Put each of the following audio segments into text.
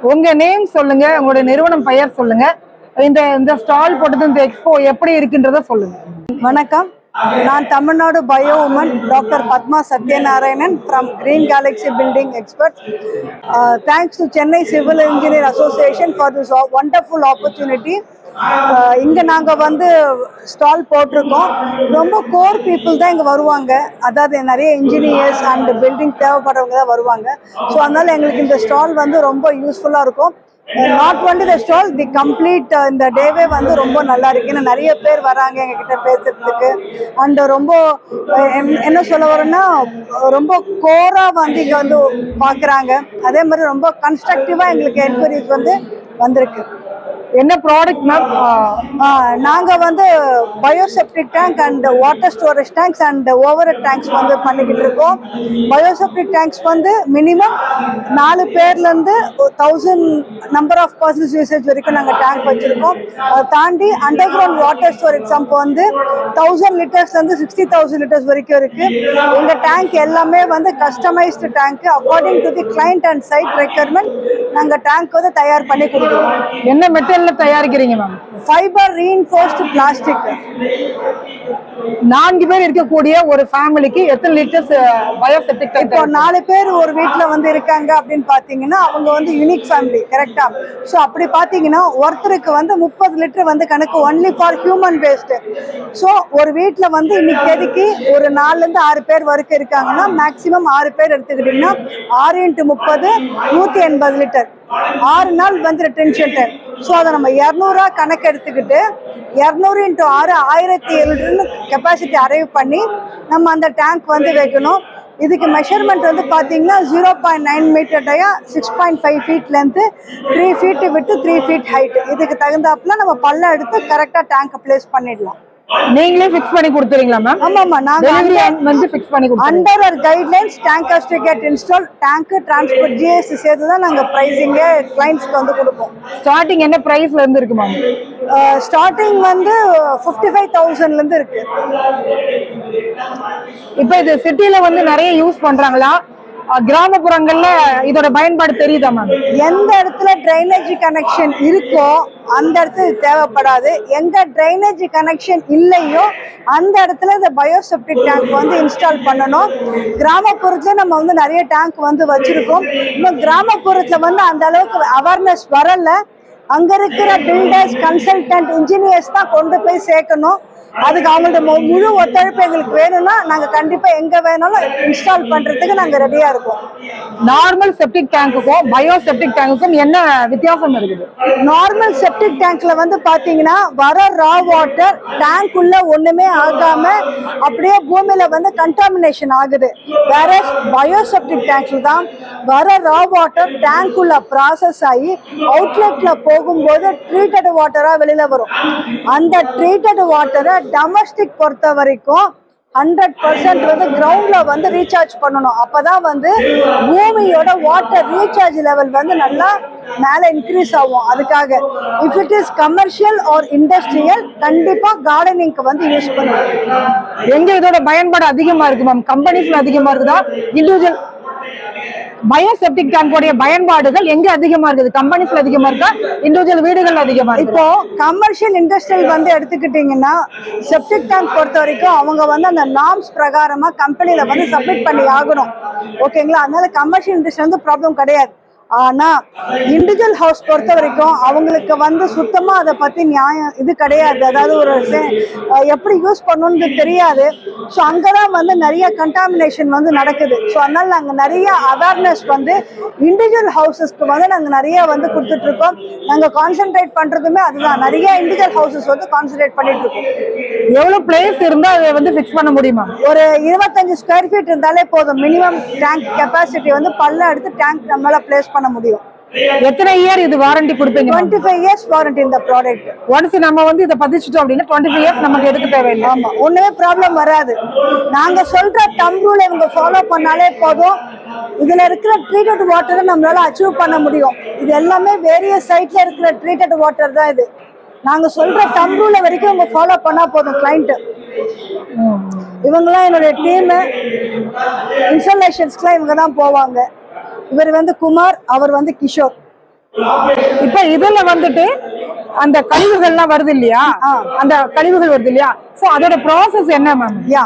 உங்க நேம் சொல்லுங்க, உங்களுடைய நிறுவனம் பெயர் சொல்லுங்க, இந்த ஸ்டால் போட்டது இந்த எக்ஸ்போ எப்படி இருக்குன்றத சொல்லுங்க. வணக்கம், நான் Tamil Nadu bio woman doctor Padma Sathyanarayanan from Green Galaxy building expert. Thanks to Chennai civil engineer association for this wonderful opportunity. இங்கே நாங்கள் வந்து ஸ்டால் போட்டிருக்கோம். ரொம்ப கோர் பீப்புள் தான் இங்கே வருவாங்க, அதாவது நிறைய இன்ஜினியர்ஸ் அண்ட் பில்டிங் தேவைப்படுறவங்க தான் வருவாங்க. ஸோ அதனால் எங்களுக்கு இந்த ஸ்டால் வந்து ரொம்ப யூஸ்ஃபுல்லாக இருக்கும். Not only the stall, the complete இந்த டேவே வந்து ரொம்ப நல்லா இருக்கு. ஏன்னா நிறைய பேர் வராங்க எங்ககிட்ட பேசுறதுக்கு. அண்ட் ரொம்ப என்ன சொல்ல வரோன்னா, ரொம்ப கோராக வந்து இங்கே வந்து பார்க்குறாங்க. அதே மாதிரி ரொம்ப கன்ஸ்ட்ரக்டிவாக எங்களுக்கு என்கொயரிஸ் வந்து வந்திருக்கு. என்ன ப்ராடக்ட் மேம்? நாங்கள் வந்து bioseptic tank and water storage tanks and over tanks வந்து பண்ணிக்கிட்டு இருக்கோம். பயோசெப்டிக் டேங்க்ஸ் வந்து மினிமம் 4 பேர்லேருந்து 1000 நம்பர் ஆஃப் பர்சன்ஸ் யூசேஜ் வரைக்கும் நாங்கள் டேங்க் வச்சுருக்கோம். அதை தாண்டி underground water storage sump வந்து 1000 லிட்டர்ஸ்லேருந்து 60,000 லிட்டர்ஸ் வரைக்கும் இருக்குது. எங்கள் டேங்க் எல்லாமே வந்து customised tank. According to the client and site requirement நாங்கள் டேங்க் வந்து தயார் பண்ணி கொடுக்குறோம். என்ன மெட்டீரியல் தயாரிக்கிறீங்க மேம்? Fibre reinforced plastic. 4 பேர் இருக்கக்கூடிய ஒரு ஃபேமிலிக்கு எத்தனை லிட்டர்ஸ் பயோசெப்டிக்? இப்போ 4 பேர் ஒரு வீட்டில் வந்து இருக்காங்க அப்படின்னு பார்த்தீங்கன்னா அவங்க வந்து யூனிக் ஃபேமிலி, கரெக்டா? ஸோ அப்படி பார்த்தீங்கன்னா ஒருத்தருக்கு வந்து 30 லிட்டர் வந்து கணக்கு only for human waste. So ஒரு வீட்டில் வந்து இன்னைக்கு தேதிக்கு ஒரு 4லேருந்து 6 பேர் வரைக்கும் இருக்காங்கன்னா மேக்சிமம் 6 பேர் எடுத்துக்கிட்டிங்கன்னா 6 × 30 180 லிட்டர். 6 நாள் வந்து ரிட்டென்ஷன் டைம். ஸோ அதை நம்ம 200 கணக்கு எடுத்துக்கிட்டு 200 × 6 1700 கெப்பாசிட்டி அரைவ் பண்ணி நம்ம அந்த டேங்க் வந்து வைக்கணும். இதுக்கு மெஷர்மெண்ட் வந்து பார்த்தீங்கன்னா 0.9 மீட்டர் டயா, 6.5 ஃபீட் லென்த்து, 3 ஃபீட் விட்டு 3 ஃபீட் ஹைட். இதுக்கு தகுந்தாப்புல நம்ம பல்ல எடுத்து கரெக்டாக டேங்கை பிளேஸ் பண்ணிடலாம். நீங்களே ஃபிக்ஸ் பண்ணி கொடுத்துறீங்களா மேம்? ஆமாம்மா, நாங்கள் வந்து ஃபிக்ஸ் பண்ணி கொடுத்துறோம். Under our guidelines tank has to get install. Tank transport GST சேர்த்து தான் நாங்கள் ப்ரைஸிங்கே கிளைண்ட்ஸ்க்கு வந்து கொடுப்போம். ஸ்டார்டிங் என்ன ப்ரைஸ்ல இருந்து இருக்கு மேம்? ஸ்டார்டிங் வந்து 55,000லேருந்து இருக்கு. இப்போ இது சிட்டில வந்து நிறைய யூஸ் பண்றாங்களா? கிராமப்புறங்கள்ல இதோட பயன்பாடு தெரியுதா மேம்? எந்த இடத்துல டிரைனேஜ் கனெக்ஷன் இருக்கோ அந்த இடத்துல தேவைப்படாது. எங்க டிரைனேஜ் கனெக்ஷன் இல்லையோ அந்த இடத்துல இந்த பயோசெப்டிக் டேங்க் வந்து இன்ஸ்டால் பண்ணணும். கிராமப்புறத்துல நம்ம வந்து நிறைய டேங்க் வந்து வச்சிருக்கோம். இன்னும் கிராமப்புறத்துல வந்து அந்த அளவுக்கு அவேர்னஸ் வரல. அங்க இருக்கிற பில்டர்ஸ், கன்சல்டன்ட், இன்ஜினியர்ஸ் தான் கொண்டு போய் சேர்க்கணும். அதுக்கு அவங்கள்ட்ட முழு ஒத்துழைப்பு எங்களுக்கு வேணும்னா நாங்கள் கண்டிப்பாக எங்கே வேணாலும் இன்ஸ்டால் பண்ணுறதுக்கு நாங்கள் ரெடியாக இருக்கோம். நார்மல் செப்டிக் டேங்குக்கும் பயோசெப்டிக் டேங்குக்கும் என்ன வித்தியாசம் இருக்குது? நார்மல் செப்டிக் டேங்க்ல வந்து பார்த்தீங்கன்னா வர ரா வாட்டர் டேங்க் உள்ள ஒன்றுமே ஆகாமல் அப்படியே பூமியில் வந்து கண்டாமினேஷன் ஆகுது. வேற பயோசெப்டிக் டேங்க்ல தான் வர ரா வாட்டர் டேங்க் உள்ள ப்ராசஸ் ஆகி அவுட்லெட்ல போகும்போது ட்ரீட்டட் வாட்டராக வெளியில் வரும். அந்த ட்ரீட்டட் வாட்டரை டொமஸ்டிக் பொறுத்த வரைக்கும் 100% வந்து கிரவுண்ட்ல வந்து ரீசார்ஜ் பண்ணணும். அப்பதான் வந்து பூமியோட வாட்டர் ரீசார்ஜ் லெவல் வந்து நல்லா மேல இன்க்ரீஸ் ஆகும். அதுக்காக if it is commercial R industrial கண்டிப்பா கார்டனிங்க்கு வந்து யூஸ் பண்ணணும். எங்க இதோட பயன்பாடு அதிகமா இருக்கு மேம்? கம்பெனிஸ்ல அதிகமா இருக்குதா? இண்டிவிஜுவல் பயோசெப்டிக் டேங்கோடைய பயன்பாடுகள் எங்க அதிகமா இருக்குது? கம்பெனிஸ்ல அதிகமா இருக்கா, இண்டிவிஜுவல் வீடுகள் அதிகமா இருக்கு? இப்போ கமர்ஷியல் இண்டஸ்ட்ரியல் வந்து எடுத்துக்கிட்டீங்கன்னா செப்டிக் டேங்க் பொறுத்த வரைக்கும் அவங்க வந்து அந்த நார்ம்ஸ் பிரகாரமா கம்பெனில வந்து சப்மிட் பண்ணி ஆகணும். ஓகேங்களா? அதனால கமர்ஷியல் இண்டஸ்ட்ரி வந்து ப்ராப்ளம் கிடையாது. ஆனா இண்டிவிஜுவல் ஹவுஸ் பொறுத்த வரைக்கும் அவங்களுக்கு வந்து சுத்தமா அதை பத்தி நியாயம் இது கிடையாது. அதாவது ஒரு எப்படி யூஸ் பண்ணணும்னு தெரியாது. ஸோ அங்கதான் வந்து நிறைய கண்டாமினேஷன் வந்து நடக்குது. ஸோ அதனால நாங்கள் நிறைய அவேர்னஸ் வந்து இண்டிவிஜுவல் ஹவுசஸ்க்கு வந்து நாங்கள் நிறைய வந்து கொடுத்துட்டு இருக்கோம். நாங்கள் கான்சென்ட்ரேட் பண்றதுமே அதுதான். நிறைய இண்டிவிஜுவல் ஹவுசஸ் வந்து கான்சென்ட்ரேட் பண்ணிட்டு இருக்கோம். எவ்வளவு பிளேஸ் இருந்தா அதை வந்து ஃபிக்ஸ் பண்ண முடியுமா? ஒரு 25 ஸ்கொயர் ஃபீட் இருந்தாலே போதும். மினிமம் டேங்க் கெப்பாசிட்டி வந்து பல்ல எடுத்து டேங்க் நம்மளால பிளேஸ் பண்ண முடியும். எத்தனை இயர் இது வாரண்டி கொடுப்பீங்க? 25 இயர்ஸ் வாரண்டி இந்த ப்ராடக்ட். ஒன்ஸ் நம்ம வந்து இதை பதிச்சுட்டோம் அப்படின்னா 25 இயர்ஸ் நமக்கு எடுக்க தேவையில்லை. ஆமா, ஒண்ணுமே ப்ராப்ளம் வராது. நாங்க சொல்ற டம் ரூல் இவங்க ஃபாலோ பண்ணாலே போதும். இதுல இருக்கிற ட்ரீட்டட் வாட்டரை நம்மளால அச்சீவ் பண்ண முடியும். இது எல்லாமே வேரியஸ் சைட்ல இருக்கிற ட்ரீட்டட் வாட்டர் தான் இது. நாங்க சொல்ற டம் ரூல வரைக்கும் இவங்க ஃபாலோ பண்ணா போதும் கிளைண்ட். இவங்கெல்லாம் என்னுடைய டீம். இன்ஸ்டாலேஷன்ஸ்க்குலாம் இவங்க தான் போவாங்க. இவர் வந்து குமார், அவர் வந்து கிஷோர். இப்ப இதுல வந்துட்டு அந்த கழிவுகள்லாம் வருது இல்லையா, அந்த கழிவுகள் வருது இல்லையா, சோ அதோட ப்ராசஸ் என்ன மேம்? யா,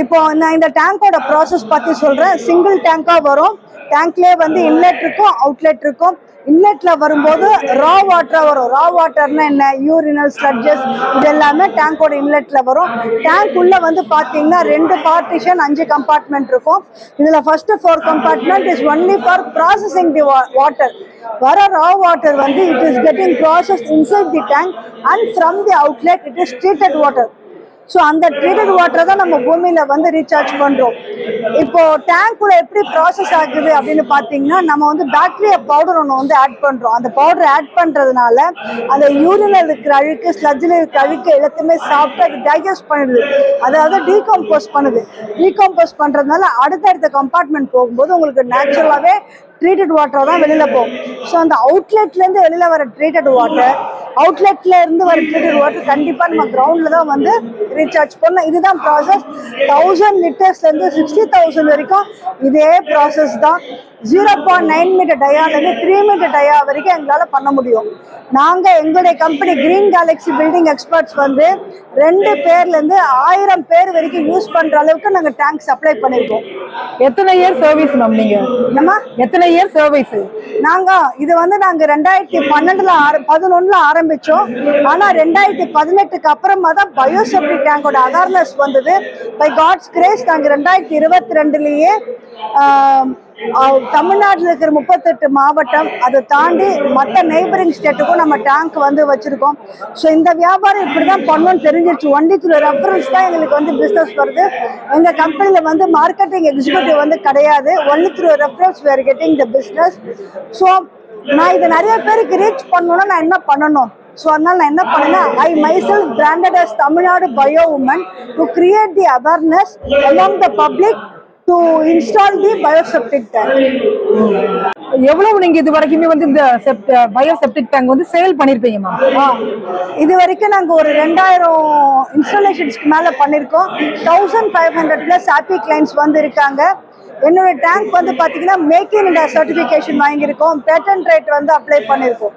இப்போ நான் இந்த டேங்கோட ப்ராசஸ் பத்தி சொல்றேன். சிங்கிள் டேங்கா வரும். டேங்க்லயே வந்து இன்லெட் இருக்கும், அவுட்லெட் இருக்கும். இன்லெட்ல வரும்போது ரா வாட்டரா வரும். ரா வாட்டர்னா என்ன, யூரினல் ஸ்லட்ஜஸ் இது எல்லாமே டேங்கோட இன்லெட்ல வரும். டேங்க் உள்ள வந்து பாத்தீங்கன்னா 2 பார்ட்டிஷன் 5 கம்பார்ட்மெண்ட் இருக்கும். இதுல first 4 compartment is only for processing the water. வர ரா வாட்டர் வந்து it is getting processed inside the tank and from the outlet it is treated water. So அந்த ட்ரீட்டட் வாட்டரை தான் நம்ம பூமியில வந்து ரீசார்ஜ் பண்றோம். இப்போ டேங்க்குள்ள எப்படி ப்ராசஸ் ஆகுது அப்படின்னு பார்த்தீங்கன்னா, நம்ம வந்து பாக்டீரியா பவுடர் ஒன்று வந்து ஆட் பண்றோம். அந்த பவுடர் ஆட் பண்றதுனால அந்த யூரினில் இருக்கிற அழுக்கு, ஸ்லட்ஜில் இருக்கிற அழுக்கு எல்லாத்தையுமே சாப்பிட்டு அது டைஜஸ்ட் பண்ணுது, அதாவது டீகம்போஸ் பண்ணுது. டீகம்போஸ் பண்றதுனால அடுத்தடுத்த கம்பார்ட்மெண்ட் போகும்போது உங்களுக்கு நேச்சுரலாகவே ட்ரீட்டட் வாட்டர் தான் வெளியில போகும். ஸோ அந்த அவுட்லெட்ல இருந்து வெளியில வர ட்ரீட்டட் வாட்டர், அவுட்லெட்ல இருந்து வர ட்ரீட்டட் வாட்டர் கண்டிப்பா நம்ம கிரவுண்ட்ல தான் வந்து ரீசார்ஜ் பண்ணணும். இதுதான் ப்ராசஸ். 1000 லிட்டர்ஸ்ல இருந்து 60,000 வரைக்கும் இதே ப்ராசஸ் தான். 0.9 மீட்டர் டயாலேருந்து 3 மீட்டர் டயா வரைக்கும் எங்களால் பண்ண முடியும். நாங்கள் எங்களுடைய company green Galaxy building experts வந்து 2 பேர்லேருந்து 1000 பேர் வரைக்கும் யூஸ் பண்ணுற அளவுக்கு நாங்கள் டேங்க் சப்ளை பண்ணியிருக்கோம். எத்தனை இயர் சர்வீஸ் மேம் நீங்க? என்னம்மா, எத்தனை இயர் சர்வீஸ்? இது வந்து நாங்க 2011 ஆரம்பிச்சோம். ஆனா 2018க்கு அப்புறமா தான் பயோசெப்டி டேங்கோட அவேர்னஸ் வந்தது. பை காட்ஸ் கிரேஸ் நாங்க 2022லயே தமிழ்நாட்டில் இருக்கிற 38 மாவட்டம் அதை தாண்டி மற்ற நெய்பரிங் ஸ்டேட்டுக்கும் நம்ம டேங்க் வந்து வச்சிருக்கோம். ஸோ இந்த வியாபாரம் இப்படிதான் பண்ணணும்னு தெரிஞ்சிருச்சு. ஒன்லி த்ரூ ரெஃபரன்ஸ் தான் எங்களுக்கு வந்து பிஸ்னஸ் வருது. எங்க கம்பெனியில் வந்து மார்க்கெட்டிங் எக்ஸிக்யூட்டிவ் வந்து கிடையாது. Only through reference we are getting the business. So நான் இதை நிறைய பேருக்கு ரீச் பண்ணணும்னா நான் என்ன பண்ணணும்? ஸோ அதனால நான் என்ன பண்ணேன்னா, ஐ myself branded as Tamil Nadu bio woman to create the awareness among the public to install the bioseptic tank. எவ்வளவு நீங்க இது வரைக்குமே வந்து இந்த பயோசெப்டிக் டேங்க் வந்து சேல் பண்ணிருப்பீங்க மேம்? இது வரைக்கும் நாங்க ஒரு 2000 இன்ஸ்டாலேஷன்ஸ்க்கு மேல பண்ணிருக்கோம். 1500 பிளஸ் ஹாப்பி கிளைண்ட்ஸ் வந்து இருக்காங்க. என்னோட டேங்க் வந்து பாத்தீங்கன்னா மேக் இன் இந்தியா சர்டிபிகேஷன் வாங்கியிருக்கோம். பேட்டன்ட் ரைட் வந்து அப்ளை பண்ணிருக்கோம்.